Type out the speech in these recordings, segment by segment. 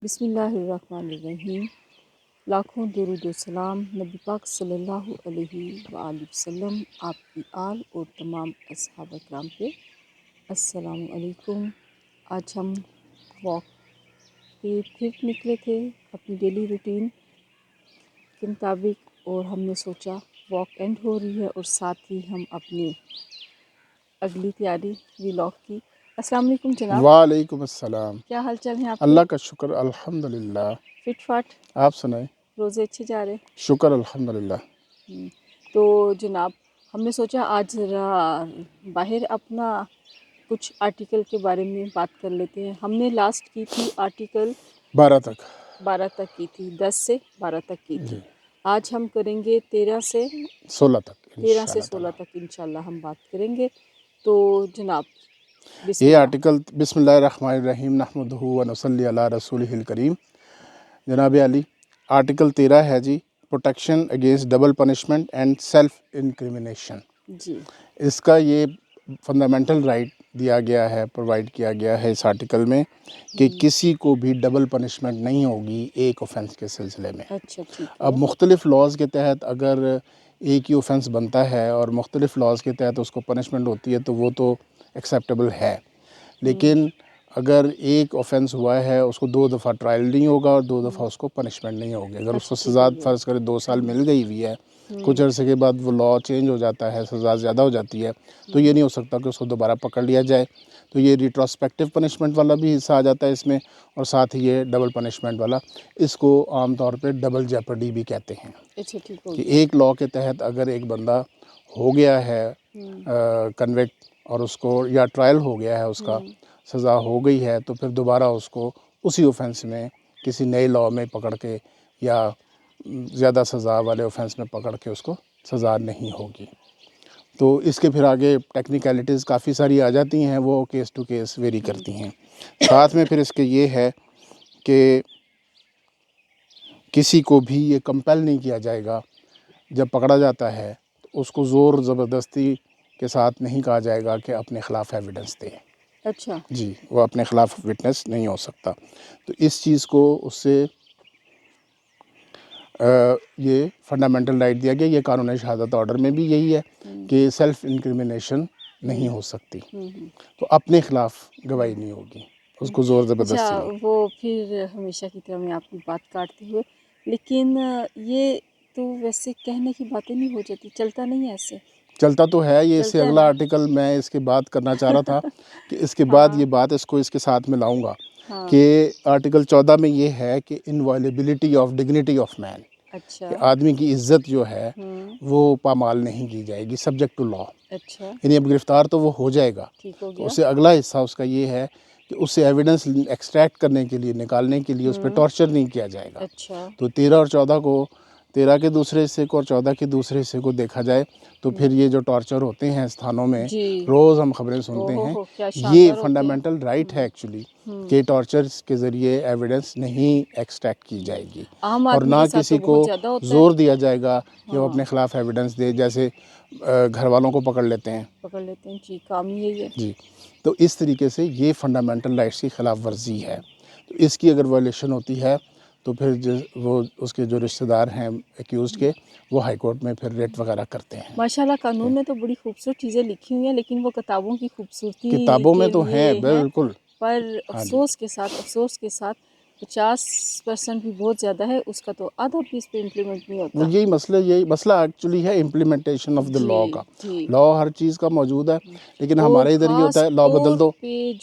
بسم اللہ الرحمن الرحیم۔ لاکھوں درود و سلام نبی پاک صلی اللہ علیہ وآلہ وسلم، آپ کی آل اور تمام اصحاب اکرام پہ۔ السلام علیکم۔ آج ہم واک پہ پھر نکلے تھے اپنی ڈیلی روٹین کے مطابق، اور ہم نے سوچا واک اینڈ ہو رہی ہے اور ساتھ ہی ہم اپنی اگلی تیاری ولاگ کی۔ السلام علیکم جناب، وعلیکم السلام۔ کیا حال چال ہیں آپ کے؟ اللہ کا شکر الحمدللہ۔ فٹ فاٹ؟ آپ سنائیں؟ روزے اچھے جا رہے؟ شکر الحمدللہ۔ تو جناب، ہم نے سوچا آج ذرا باہر اپنا کچھ آرٹیکل کے بارے میں بات کر لیتے ہیں۔ ہم نے لاسٹ کی تھی آرٹیکل 12 تک کی تھی، 10 سے 12 تک کی تھی۔ آج ہم کریں گے 13 سے 16 تک انشاءاللہ ہم بات کریں گے۔ تو جناب یہ آرٹیکل بسم اللہ الرحمن الرحیم نحمدہ و نصلی علی رسولہ الکریم۔ جناب علی، آرٹیکل 13 ہے جی، protection against double punishment and self incrimination. جی، اس کا یہ فنڈامنٹل رائٹ دیا گیا ہے، پرووائڈ کیا گیا ہے اس آرٹیکل میں کہ کسی کو بھی ڈبل پنشمنٹ نہیں ہوگی ایک اوفینس کے سلسلے میں۔ اچھا ٹھیک ہے۔ اب مختلف لاز کے تحت اگر ایک ہی اوفینس بنتا ہے اور مختلف لاز کے تحت اس کو پنشمنٹ ہوتی ہے تو وہ تو ایکسیپٹیبل ہے، لیکن اگر ایک اوفینس ہوا ہے اس کو 2 دفعہ ٹرائل نہیں ہوگا اور 2 دفعہ اس کو پنشمنٹ نہیں ہوگی۔ اگر اس کو سزا فرض کرے 2 سال مل گئی ہوئی ہے، کچھ عرصے کے بعد وہ لا چینج ہو جاتا ہے، سزا زیادہ ہو جاتی ہے، تو یہ نہیں ہو سکتا کہ اس کو دوبارہ پکڑ لیا جائے۔ تو یہ ریٹروسپیکٹیو پنشمنٹ والا بھی حصہ آ جاتا ہے اس میں، اور ساتھ ہی یہ ڈبل پنشمنٹ والا۔ اس کو عام طور پہ ڈبل جیپرڈی بھی کہتے ہیں کہ ایک لا کے تحت اگر ایک بندہ ہو گیا ہے کنوکٹ اور اس کو یا ٹرائل ہو گیا ہے، اس کا سزا ہو گئی ہے، تو پھر دوبارہ اس کو اسی اوفینس میں کسی نئے لا میں پکڑ کے یا زیادہ سزا والے اوفینس میں پکڑ کے اس کو سزا نہیں ہوگی۔ تو اس کے پھر آگے ٹیکنیکلٹیز کافی ساری آ جاتی ہیں، وہ کیس ٹو کیس ویری کرتی ہیں۔ ساتھ میں پھر اس کے یہ ہے کہ کسی کو بھی یہ کمپیل نہیں کیا جائے گا، جب پکڑا جاتا ہے تو اس کو زور زبردستی کے ساتھ نہیں کہا جائے گا کہ اپنے خلاف ایویڈنس دے۔ اچھا جی، وہ اپنے خلاف وٹنس نہیں ہو سکتا۔ تو اس چیز کو اس سے یہ فنڈامنٹل رائٹ دیا گیا۔ یہ قانون شہادت آرڈر میں بھی یہی ہے کہ سیلف انکریمنیشن نہیں ہو سکتی، تو اپنے خلاف گواہی نہیں ہوگی، اس کو زور زبردستی نہیں۔ وہ پھر ہمیشہ کی طرح میں آپ کی بات کاٹتے ہوئے، لیکن یہ تو ویسے کہنے کی باتیں نہیں ہو جاتی، چلتا نہیں ہے ایسے؟ چلتا تو ہے یہ، اس سے اگلا آرٹیکل میں اس کے بعد کرنا چاہ رہا تھا کہ اس کے بعد یہ بات اس کو اس کے ساتھ میں لاؤں گا کہ آرٹیکل 14 میں یہ ہے کہ انوائلیبلٹی آف ڈگنیٹی آف مین، کہ آدمی کی عزت جو ہے وہ پامال نہیں کی جائے گی، سبجیکٹ ٹو لا۔ یعنی اب گرفتار تو وہ ہو جائے گا، تو اس سے اگلا حصہ اس کا یہ ہے کہ اس سے ایویڈنس ایکسٹریکٹ کرنے کے لیے، نکالنے کے لیے اس پہ ٹارچر نہیں کیا جائے گا۔ تو 13 اور 14 کو، 13 کے دوسرے حصے کو اور 14 کے دوسرے حصے کو دیکھا جائے تو پھر یہ جو ٹارچر ہوتے ہیں اس تھانوں میں، روز ہم خبریں سنتے ہیں، یہ فنڈامنٹل رائٹ ہے ایکچولی کہ ٹارچر کے ذریعے ایویڈنس نہیں ایکسٹریکٹ کی جائے گی، اور نہ کسی کو زور دیا جائے گا کہ وہ اپنے خلاف ایویڈنس دے، جیسے گھر والوں کو پکڑ لیتے ہیں۔ جی، کام یہی ہے۔ جی، تو اس طریقے سے یہ فنڈامنٹل رائٹس کی خلاف ورزی ہے۔ تو اس کی اگر وائلیشن ہوتی ہے تو پھر وہ اس کے جو رشتہ دار ہیں ایکیوزڈ کے، وہ ہائی کورٹ میں پھر ریٹ وغیرہ کرتے ہیں۔ ماشاءاللہ قانون نے تو بڑی خوبصورت چیزیں لکھی ہوئی ہیں، لیکن وہ کتابوں کی خوبصورتی کتابوں میں تو ہیں بالکل، پر افسوس کے ساتھ 50% بھی بہت زیادہ ہے، اس کا تو آدھا بھی اس پہ امپلیمنٹ نہیں ہوتا۔ یہی مسئلہ ایکچولی ہے امپلیمنٹیشن آف دا لا کا۔ لا ہر چیز کا موجود ہے، لیکن ہمارے ادھر یہ ہوتا ہے لا بدل دو،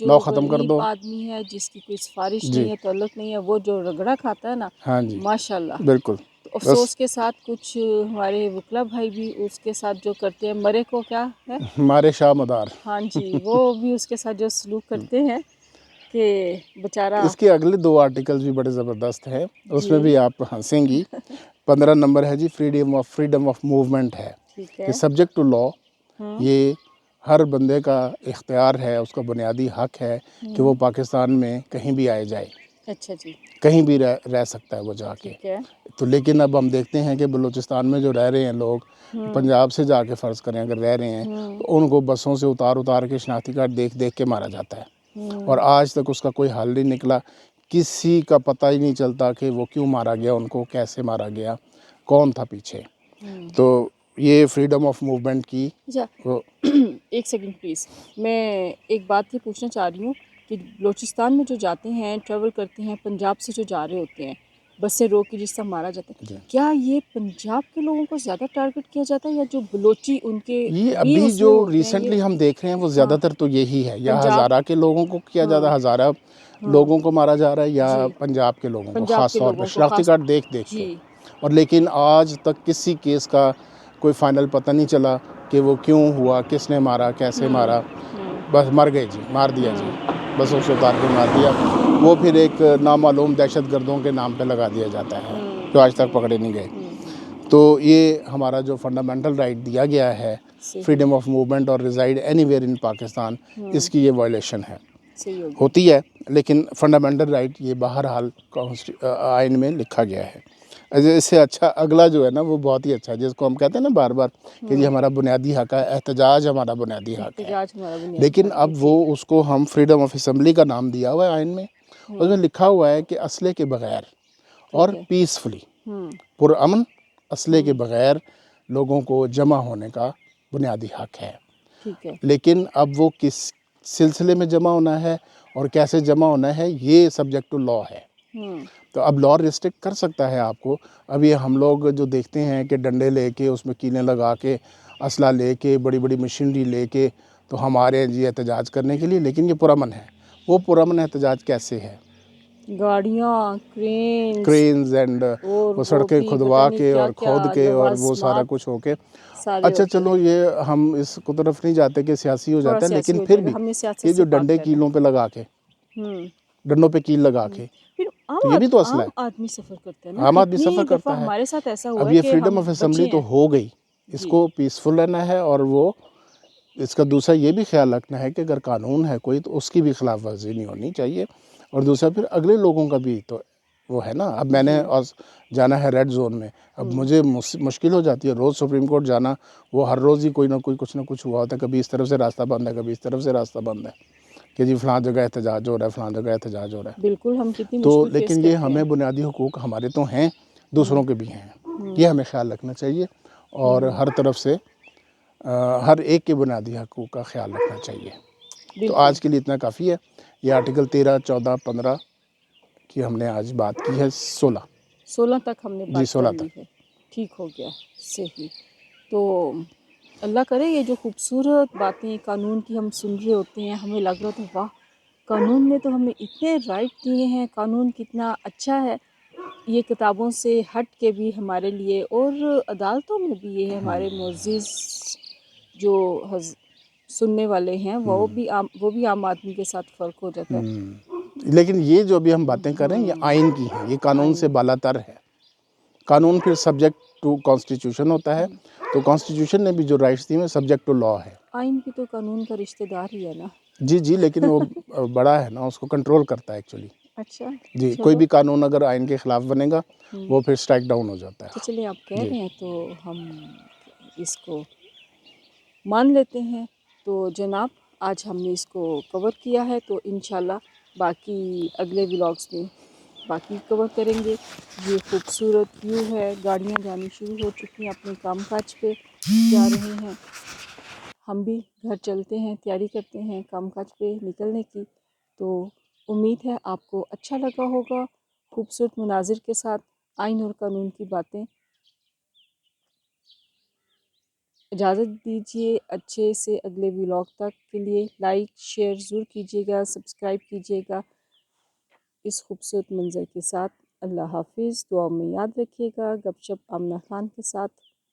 لا ختم کر دو۔ جو آدمی ہے جس کی کوئی سفارش نہیں ہے، تعلق نہیں ہے، وہ جو رگڑا کھاتا ہے نا، ہاں جی ماشاءاللہ، بالکل۔ افسوس کے ساتھ کچھ ہمارے وکلا بھائی بھی اس کے ساتھ جو کرتے ہیں، مرے کو کیا ہے، ہمارے شاہ مدار، ہاں جی، وہ بھی اس کے ساتھ جو سلوک کرتے ہیں کہ بیچارہ۔ اس کے اگلے 2 آرٹیکلز بھی بڑے زبردست ہیں، اس میں بھی آپ ہنسیں گی۔ 15 نمبر ہے جی، فریڈم آف موومنٹ ہے کہ سبجیکٹ ٹو لا، یہ ہر بندے کا اختیار ہے، اس کا بنیادی حق ہے کہ وہ پاکستان میں کہیں بھی آئے جائے، اچھا جی، کہیں بھی رہ سکتا ہے وہ جا کے۔ تو لیکن اب ہم دیکھتے ہیں کہ بلوچستان میں جو رہ رہے ہیں لوگ، پنجاب سے جا کے فرض کریں اگر رہ رہے ہیں، تو ان کو بسوں سے اتار کے شناختی کارڈ دیکھ کے مارا جاتا ہے، اور آج تک اس کا کوئی حل نہیں نکلا۔ किसी का पता ही नहीं चलता कि वो क्यों मारा गया, उनको कैसे मारा गया, कौन था पीछे। तो ये फ्रीडम ऑफ मूवमेंट की अच्छा वो एक सेकंड प्लीज़, मैं एक बात ये पूछना चाह रही हूँ कि बलूचिस्तान में जो जाते हैं, ट्रैवल करते हैं, पंजाब से जो जा रहे होते हैं, बस से रोक के जिस तरह मारा जाता है, जी। क्या ये पंजाब के लोगों को ज़्यादा टारगेट किया जाता है या जो बलोची उनके ये भी अभी जो उसमें होते हैं? रिसेंटली ये हम देख रहे हैं वो ज़्यादातर तो यही है, या पंजाब, हज़ारा के लोगों को किया ज़्यादा, हाँ हज़ारा हाँ लोगों को मारा जा रहा है, या जी, पंजाब के लोगों को पंजाब ख़ास के तौर पे लोगों को शनाख्ती खास, कार्ड देख देख जी के। और लेकिन आज तक किसी केस का कोई फाइनल पता नहीं चला कि वो क्यों हुआ, किसने मारा, कैसे मारा। बस मर गए जी, मार दिया जी, बस उसे उतार के मार दिया। वो फिर एक नामालूम दहशत गर्दों के नाम पे लगा दिया जाता है, जो आज तक पकड़े नहीं गए। तो ये हमारा जो फंडामेंटल राइट दिया गया है, सही फ्रीडम ऑफ मूवमेंट और रिजाइड एनीवेयर इन पाकिस्तान, इसकी ये वायलेशन है, सही हो गया। होती है। लेकिन फंडामेंटल राइट ये बहरहाल आइन में लिखा गया है। इससे अच्छा अगला जो है ना वो बहुत ही अच्छा है, जिसको हम कहते हैं ना बार बार कि ये हमारा बुनियादी हक है, एहतजाज हमारा बुनियादी हक है। एहतजाज हमारा बुनियादी लेकिन हक है, अब वो उसको हम फ्रीडम ऑफ असम्बली का नाम दिया हुआ है आइन में। उसमें लिखा हुआ है कि असले के बगैर और ठीक है। पीसफुली, पुरअमन असले के बगैर लोगों को जमा होने का बुनियादी हक है। ठीक है। लेकिन अब वो किस सिलसिले में जमा होना है और कैसे जमा होना है, ये सब्जेक्ट टू लॉ है। तो अब लॉ रिस्ट्रिक्ट कर सकता है आपको। अब ये हम लोग जो देखते हैं कि डंडे लेके उसमें कीलें लगा के असला लेके बड़ी बड़ी मशीनरी लेके तो हमारे जी एहतजाज करने के लिए, लेकिन ये पुरअमन है। वो पुरअमन एहतजाज कैसे है? गाड़ियाँ, क्रेन्स क्रेन्स एंड और वो वो सड़कें भी पता खुदवा नहीं के और क्या-क्या खोद के और वो सारा लवाज़मात कुछ होके। सारे अच्छा होते चलो, हैं। ये हम इसको तरफ नहीं जाते कि सियासी हो थोड़ा जाता है, सियासी लेकिन हो फिर जाएगा, भी हमें सियासत ये से जो पाक डंडे रहना है। कीलों पे लगा के, हुँ, डंडों पे कील लगा के, फिर तो ये भी तो असला आम है। आदमी सफ़र करता है ना, आम आदमी कितनी सफ़र दफ़ा करता है। हमारे साथ ऐसा हुआ अब है ये कि फ्रीडम हम ऑफ बचे असम्बली तो हैं। हो गई, जी, इसको पीसफुल रहना है। और वो इसका दूसरा ये भी ख्याल रखना है कि अगर कानून है कोई तो उसकी भी खिलाफ वर्जी नहीं होनी चाहिए। और दूसरा फिर अगले लोगों का भी तो वो है ना। अब मैंने और जाना है रेड जोन में, अब मुझे मुश्किल हो जाती है रोज़ सुप्रीम कोर्ट जाना। वो हर रोज़ ही कोई ना कोई कुछ ना कुछ हुआ होता है, कभी इस तरफ से रास्ता बंद है, कभी इस तरफ से रास्ता बंद है कि जी फ़लाँ जगह एहतजाज हो रहा है, फ़लाँ जगह एहतजाज हो रहा है। बिल्कुल हम कितनी तो मुश्किल फ़ेस लेकिन ये करते हैं। हमें बुनियादी हुकूक हमारे तो हैं, दूसरों के भी हैं, ये हमें ख्याल रखना चाहिए। और हर तरफ से हर एक के बुनियादी हकूक़ का ख्याल रखना चाहिए। तो बिल्कुल, आज के लिए इतना काफ़ी है। ये आर्टिकल 13, 14, 15 की हमने आज बात की है। 16 16 तक हमने जी, बात कर 16 तक। ली है। ठीक हो गया, सही। तो अल्लाह करे ये जो खूबसूरत बातें कानून की हम सुन रहे होते हैं, हमें लग रहा था वाह! कानून ने तो हमें इतने राइट दिए हैं, कानून कितना अच्छा है। ये किताबों से हट के भी हमारे लिए और अदालतों में भी ये है हमारे मुअज़्ज़िज़ जो हज़ सुनने वाले हैं वो भी आम आदमी के साथ फ़र्क हो जाता है। लेकिन ये जो अभी हम बातें कर रहे हैं ये आइन की हैं, ये कानून से बालातर है। कानून फिर सब्जेक्ट टू कॉन्स्टिट्यूशन होता है। तो कॉन्स्टिट्यूशन ने भी जो राइट्स दिए हैं सब्जेक्ट टू लॉ है। आइन भी तो कानून का रिश्तेदार ही है ना। जी, जी, लेकिन वो बड़ा है ना, उसको कंट्रोल करता है एक्चुअली। अच्छा, जी, कोई चलो। भी कानून अगर आइन के ख़िलाफ़ बनेगा, वो फिर स्ट्राइक डाउन हो जाता तो है। चलिए आप कह जी। रहे हैं तो हम इसको मान लेते हैं। तो जनाब आज हमने इसको कवर किया है तो इंशाल्लाह बाकी अगले व्लॉग्स में बाकी कवर करेंगे। ये खूबसूरत व्यू है, गाड़ियाँ जानी शुरू हो चुकी हैं, अपने कामकाज पे जा रहे हैं। हम भी घर चलते हैं, तैयारी करते हैं कामकाज पे निकलने की। तो उम्मीद है आपको अच्छा लगा होगा खूबसूरत मनाज़िर के साथ आइन और कानून की बातें। इजाज़त दीजिए अच्छे से अगले व्लॉग तक के लिए लाइक शेयर ज़रूर कीजिएगा, सब्सक्राइब कीजिएगा इस खूबसूरत मंज़र के साथ। अल्लाह हाफ़िज़, दुआ में याद रखिएगा। गपशप आमना खान के साथ।